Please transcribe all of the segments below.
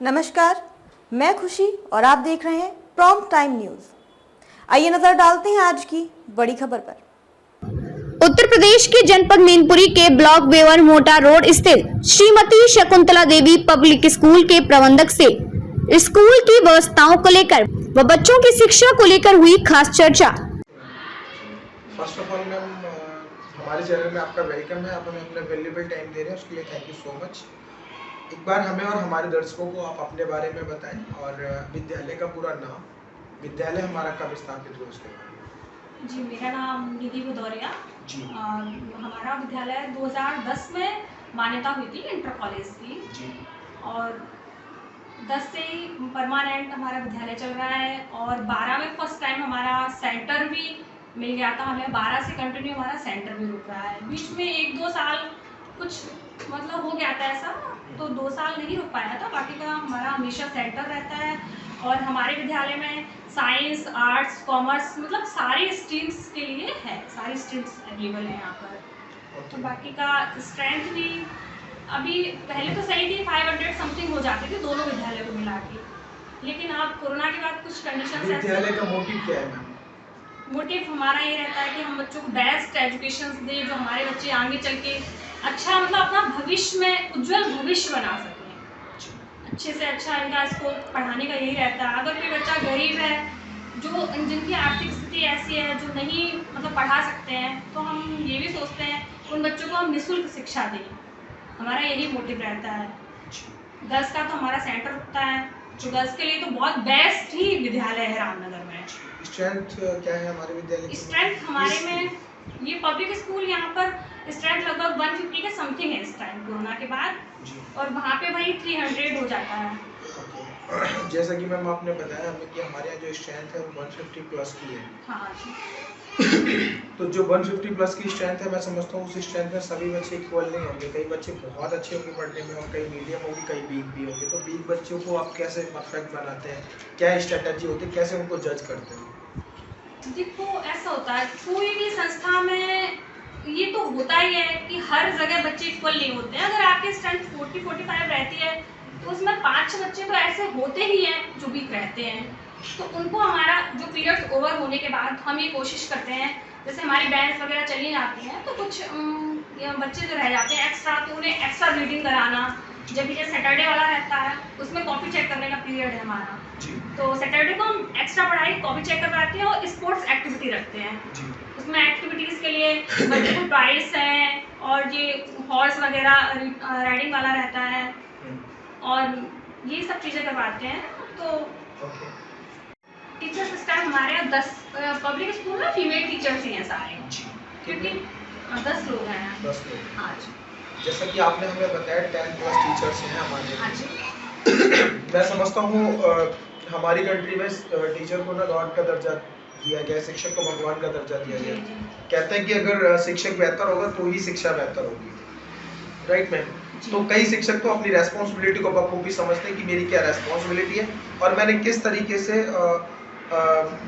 नमस्कार, मैं खुशी और आप देख रहे हैं प्रॉम्प्ट टाइम न्यूज। आइए नजर डालते हैं आज की बड़ी खबर पर। उत्तर प्रदेश के जनपद मैनपुरी के ब्लॉक बेवर मोटा रोड स्थित श्रीमती शकुंतला देवी पब्लिक स्कूल के प्रबंधक से स्कूल की व्यवस्थाओं को लेकर व बच्चों की शिक्षा को लेकर हुई खास चर्चा। फर्स्ट ऑफ ऑल मैम, हमारे चैनल में आपका वेलकम है। आप हमें अपना वैल्यूएबल टाइम दे रहे हैं, उसके लिए थैंक यू सो मच। एक बार हमें और हमारे दर्शकों को आप अपने बारे में बताएं और विद्यालय का पूरा नाम, विद्यालय हमारा कब स्थापित हुआ उसके बारे में। जी, मेरा नाम निधि भदौरिया जी। हमारा विद्यालय 2010 में मान्यता हुई थी इंटर कॉलेज की जी। और 10 से ही परमानेंट हमारा विद्यालय चल रहा है और 12 में फर्स्ट टाइम हमारा सेंटर भी मिल गया था हमें। 12 से कंटिन्यू हमारा सेंटर भी रुक रहा है। बीच में 1-2 साल कुछ मतलब हो गया था ऐसा, तो 2 साल नहीं रुक पाया था। बाकी का हमारा हमेशा सेंटर रहता है और हमारे विद्यालय में साइंस, आर्ट्स, कॉमर्स मतलब सारी स्ट्रीम्स के लिए है, सारी स्ट्रीम्स अवेलेबल है यहाँ पर। तो बाकी का स्ट्रेंथ भी अभी पहले तो सही थी, 500 समथिंग हो जाती थी दोनों विद्यालय को मिला के, लेकिन अब कोरोना के बाद कुछ कंडीशन विद्यालय का मोटिव क्या है मैम? मोटिव हमारा ये रहता है कि हम बच्चों को बेस्ट एजुकेशन दें, जो हमारे बच्चे आगे चल के अच्छा मतलब अपना भविष्य में उज्जवल भविष्य बना सकें। अच्छे से अच्छा इनका इसको पढ़ाने का यही रहता है। अगर कोई बच्चा गरीब है, जो जिनकी आर्थिक स्थिति ऐसी है जो नहीं मतलब पढ़ा सकते हैं, तो हम ये भी सोचते हैं उन बच्चों को हम निःशुल्क शिक्षा दें। हमारा यही मोटिव रहता है। गर्ल्स का तो हमारा सेंटर होता है, जो गर्ल्स के लिए तो बहुत बेस्ट ही विद्यालय है रामनगर में। स्ट्रेंथ क्या है हमारे विद्यालय की? स्ट्रेंथ हमारे में ये पब्लिक स्कूल यहाँ पर स्ट्रेंथ लगभग 150 के समथिंग है इस टाइम कोरोना के बाद, और वहाँ पे भाई 300 हो जाता है। जैसा कि मैम आपने बताया हमें कि हमारे यहाँ जो स्ट्रेंथ है वो 150 प्लस की है। हाँ जी। तो जो 150 प्लस की स्ट्रेंथ है, मैं समझता हूँ उस स्ट्रेंथ में सभी बच्चे इक्वल नहीं होंगे। कई बच्चे बहुत अच्छे होंगे पढ़ने में और कई मीडियम होंगे, कई वीक भी होंगे। तो वीक बच्चों को आप कैसे परफेक्ट बनाते हैं, क्या स्ट्रेटजी होती है, कैसे उनको जज करते हैं? देखो ऐसा होता है कोई भी संस्था में, ये तो होता ही है कि हर जगह बच्चे इक्वल नहीं होते हैं। अगर आपकी स्ट्रेंथ 40-45 रहती है तो उसमें 5-6 बच्चे तो ऐसे होते ही हैं जो वीक रहते हैं। तो उनको हमारा जो पीरियड्स ओवर होने के बाद हम ये कोशिश करते हैं, जैसे हमारी बैंड्स वगैरह चली जाती हैं तो कुछ बच्चे जो रह जाते हैं एक्स्ट्रा, तो उन्हें एक्स्ट्रा रीडिंग कराना। जब ये सैटरडे वाला रहता है उसमें कॉपी चेक करने का पीरियड है हमारा, तो सैटरडे को हम एक्स्ट्रा पढ़ाई कॉपी चेक करवाते हैं और स्पोर्ट्स एक्टिविटी रखते हैं। उसमें एक्टिविटीज़ के लिए बच्चों को टॉयस हैं और ये हॉर्स वगैरह राइडिंग वाला रहता है और ये सब चीज़ें करवाते हैं। तो टीचर्स स्टाफ हमारे यहाँ 10 पब्लिक स्कूल में फीमेल टीचर्स ही हैं सारे, क्योंकि 10 लोग हैं। 10 लोग। हाँ जी। जैसा कि आपने हमें बताया 10 प्लस टीचर्स हैं हमारे। हाँ जी। मैं समझता हूँ हमारी कंट्री में टीचर को ना गॉड का दर्जा दिया गया है, शिक्षक को भगवान का दर्जा दिया गया है। कहते हैं कि अगर शिक्षक बेहतर होगा तो ही शिक्षा बेहतर होगी, राइट मैम? तो कई शिक्षक तो अपनी रेस्पॉन्सिबिलिटी को बखूबी समझते हैं कि मेरी क्या रेस्पॉन्सिबिलिटी है और मैंने किस तरीके से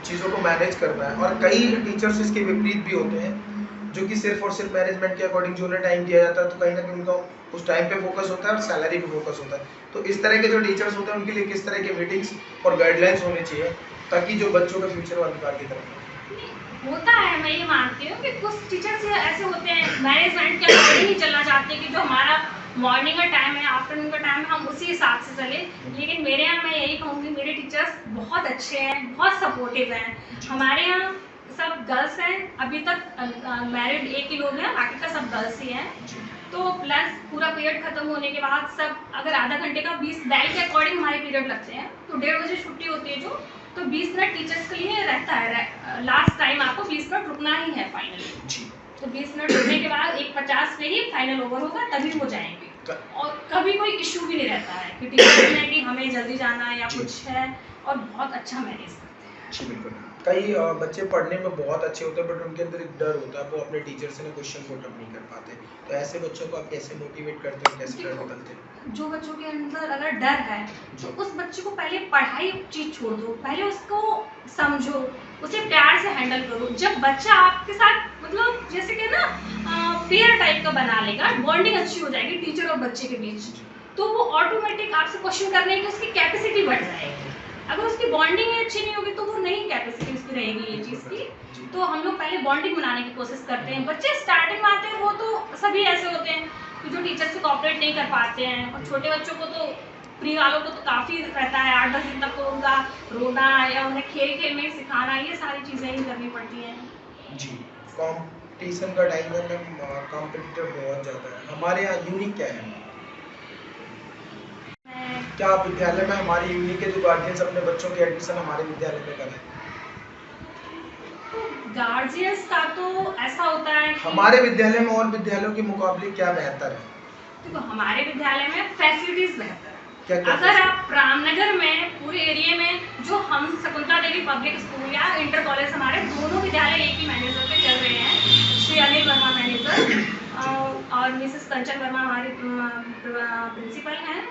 चीज़ों को मैनेज करना है। और कई टीचर्स इसके विपरीत भी होते हैं जो कि सिर्फ और सिर्फ मैनेजमेंट के अकॉर्डिंग जो उन्हें टाइम दिया जाता है, तो कहीं ना कहीं उनका उस टाइम पे फोकस होता है और सैलरी पे फोकस होता है। तो इस तरह के जो टीचर्स होते हैं उनके लिए किस तरह के मीटिंग्स और गाइडलाइंस होने चाहिए ताकि जो बच्चों का फ्यूचर वो अंधकार की तरफ होता है। मैं ये मानती हूँ कि कुछ टीचर्स ऐसे होते हैं मैनेजमेंट के अकॉर्डिंग ही चलना चाहते हैं कि जो हमारा मॉर्निंग का टाइम है, आफ्टरनून का टाइम है, हम उसी हिसाब से चले। लेकिन मेरे यहाँ मैं यही कहूँगी मेरे टीचर्स बहुत अच्छे हैं, बहुत सपोर्टिव हैं। हमारे यहाँ सब गर्ल्स हैं, अभी तक मैरिड एक ही लोग हैं, बाकी का सब गर्ल्स ही हैं। तो प्लस पूरा पीरियड खत्म होने के बाद सब अगर आधा घंटे का 20 बैल के अकॉर्डिंग हमारे पीरियड लगते हैं, तो 1:30 बजे छुट्टी होती है जो, तो 20 मिनट टीचर्स के लिए रहता है। लास्ट टाइम आपको 20 मिनट रुकना ही है फाइनली। तो 20 मिनट रुकने के बाद 1:50 पे ही फाइनल ओवर होगा, तभी वो जाएंगे। और कभी कोई इशू भी नहीं रहता है कि टीचर्स ने कि हमें जल्दी जाना है या कुछ है, और बहुत अच्छा मैनेज करते हैं। जी बिल्कुल। कई बच्चे पढ़ने में बहुत अच्छे होते हैं बट उनके अंदर एक डर होता है, वो अपने टीचर से ना क्वेश्चन पुट अप नहीं कर पाते। तो ऐसे बच्चों को आप कैसे मोटिवेट करते हैं, कैसे डर निकलते हैं? जो बच्चों के अंदर अगर डर है तो उस बच्चे को पहले पढ़ाई चीज छोड़ दो, पहले उसको समझो, उसे प्यार से हैंडल करो। जब बच्चा आपके साथ मतलब जैसे कि ना पेयर टाइप का बना लेगा, बॉन्डिंग अच्छी हो जाएगी टीचर और बच्चे के बीच, तो वो ऑटोमेटिक आपसे क्वेश्चन करने की उसकी कैपेसिटी बढ़ जाएगी। अगर उसकी बॉन्डिंग अच्छी नहीं होगी तो वो नहीं कैपेसिटी उसकी रहेगी ये चीज़ की। तो हम लोग पहले बॉन्डिंग बनाने की कोशिश करते हैं। बच्चे स्टार्टिंग में आते हैं वो तो सभी ऐसे होते हैं कि जो टीचर से कोऑपरेट नहीं कर पाते हैं, और छोटे बच्चों को तो प्री वालों को तो काफ़ी रहता है, 8-10 दिन तक तो उनका रोना या उन्हें खेल खेल में सिखाना, ये सारी चीज़ें ही करनी पड़ती हैं। जी, कंपटीशन का टाइम है मैम, कॉम्पिटिटिव बहुत ज़्यादा है। हमारे यहाँ यूनिक क्या है? क्या विद्यालय में हमारे यूनिक के जो गार्जियंस अपने बच्चों के एडमिशन हमारे विद्यालय में कराएं? गार्जियंस का तो ऐसा होता है कि हमारे विद्यालय में और विद्यालयों के मुकाबले क्या बेहतर है? देखो, हमारे विद्यालय में फैसिलिटीज बेहतर है। क्या अगर आप रामनगर में पूरे एरिया में जो हम शकुंतला देवी पब्लिक स्कूल या इंटर कॉलेज, हमारे दोनों विद्यालय एक ही मैनेजर पे चल रहे हैं, श्री अनिल वर्मा मैनेजर और मिसेस कंचन वर्मा हमारे प्रिंसिपल हैं।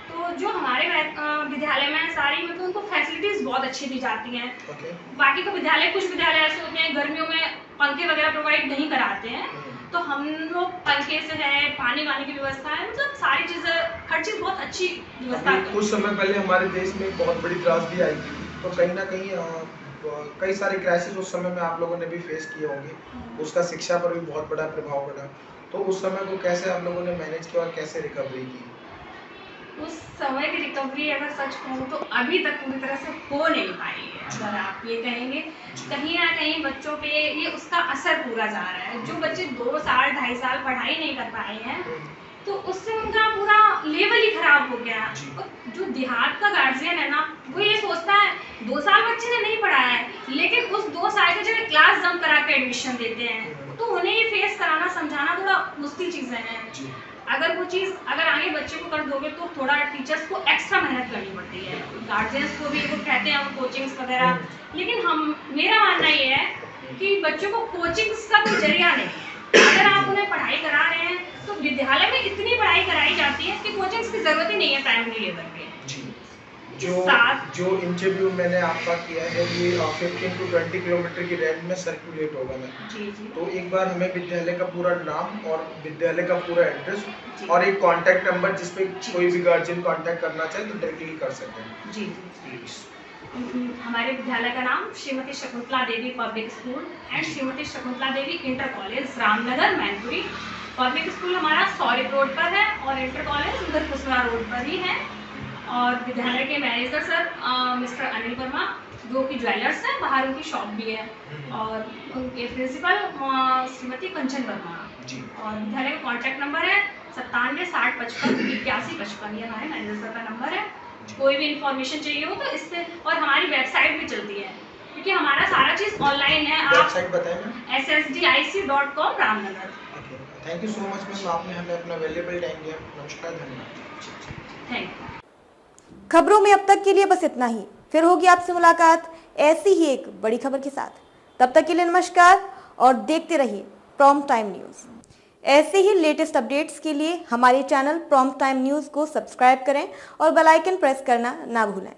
तो जो हमारे विद्यालय में सारी मतलब उनको फैसिलिटीज बहुत अच्छी दी जाती हैं। बाकी तो विद्यालय, कुछ विद्यालय ऐसे होते हैं गर्मियों में पंखे वगैरह प्रोवाइड नहीं कराते हैं, तो हम लोग पंखे से है, पानी वानी की व्यवस्था है, मतलब सारी चीज़ें, हर चीज़ बहुत अच्छी व्यवस्था। कुछ समय पहले हमारे देश में बहुत बड़ी त्रासदी आई थी, तो कहीं ना कहीं कई सारे क्राइसिस उस समय में आप लोगों ने भी फेस किए होंगे, उसका शिक्षा पर भी बहुत बड़ा प्रभाव पड़ा। तो उस समय को कैसे आप लोगों ने मैनेज किया और कैसे रिकवरी की? उस समय की रिकवरी अगर सच कहूँ तो अभी तक पूरी तरह से हो नहीं पाई है। अगर आप ये कहेंगे, कहीं ना कहीं बच्चों पे ये उसका असर पूरा जा रहा है। जो बच्चे 2 साल 2.5 साल पढ़ाई नहीं कर पाए हैं, तो उससे उनका पूरा लेवल ही खराब हो गया। और जो देहात का गार्जियन है ना, वो ये सोचता है 2 साल बच्चे ने नहीं पढ़ाया है, लेकिन उस 2 साल के जब क्लास जम करा के एडमिशन देते हैं, तो उन्हें ये फेस कराना, समझाना थोड़ा मुश्किल चीज़ें हैं। अगर वो चीज़ अगर आगे बच्चे को कर दोगे तो थोड़ा टीचर्स को एक्स्ट्रा मेहनत करनी पड़ती है, गार्जियंस को भी। वो कहते हैं हम कोचिंग्स वगैरह, लेकिन मेरा मानना ये है कि बच्चों को कोचिंग्स का कोई जरिया नहीं। अगर आप उन्हें पढ़ाई करा रहे हैं तो विद्यालय में इतनी पढ़ाई कराई जाती है कि कोचिंग्स की जरूरत ही नहीं है प्राइमरी लेवल पे। जो इंटरव्यू मैंने आपका किया है ये 15 to 20 किलोमीटर की रेंज में सर्कुलेट होगा मैम। जी। तो एक बार हमें विद्यालय का पूरा नाम और विद्यालय का पूरा एड्रेस और एक कांटेक्ट नंबर जिस पे कोई भी गार्जियन कांटेक्ट करना चाहे तो डायरेक्टली कर सकते हैं। जी। हमारे विद्यालय का नाम Shrimati Shakuntala Devi public school and Shrimati Shakuntala Devi inter college Ramnagar Mainpuri. Public school हमारा सौरिक रोड पर है और इंटर कॉलेज उधर कुसरा रोड पर ही है। और विद्यालय के manager sir mister Anil Verma, जो कि ज्वेलर्स हैं, बाहर उनकी शॉप भी है, और उनके प्रिंसिपल श्रीमती कंचन वर्मा। और विद्यालय का कॉन्टैक्ट नंबर है 97 60 55 81 55। ये हमारे मैनेजर सर का नंबर है। कोई भी इंफॉर्मेशन चाहिए हो तो इससे, और हमारी वेबसाइट भी चलती है क्योंकि हमारा सारा चीज़ ऑनलाइन है। आप वेबसाइट बताएं ma'am. ssdic.com Ramnagar. Thank you so much ma'am, आपने हमें अपना वैल्यूएबल टाइम दिया। नमस्कार, धन्यवाद। Thank you. खबरों में अब तक के लिए बस इतना ही। फिर होगी आपसे मुलाकात ऐसी ही एक बड़ी खबर के साथ। तब तक के लिए नमस्कार और देखते रहिए प्रॉम्प्ट टाइम न्यूज़। ऐसे ही लेटेस्ट अपडेट्स के लिए हमारे चैनल प्रॉम्प्ट टाइम न्यूज़ को सब्सक्राइब करें और बेल आइकन प्रेस करना ना भूलें।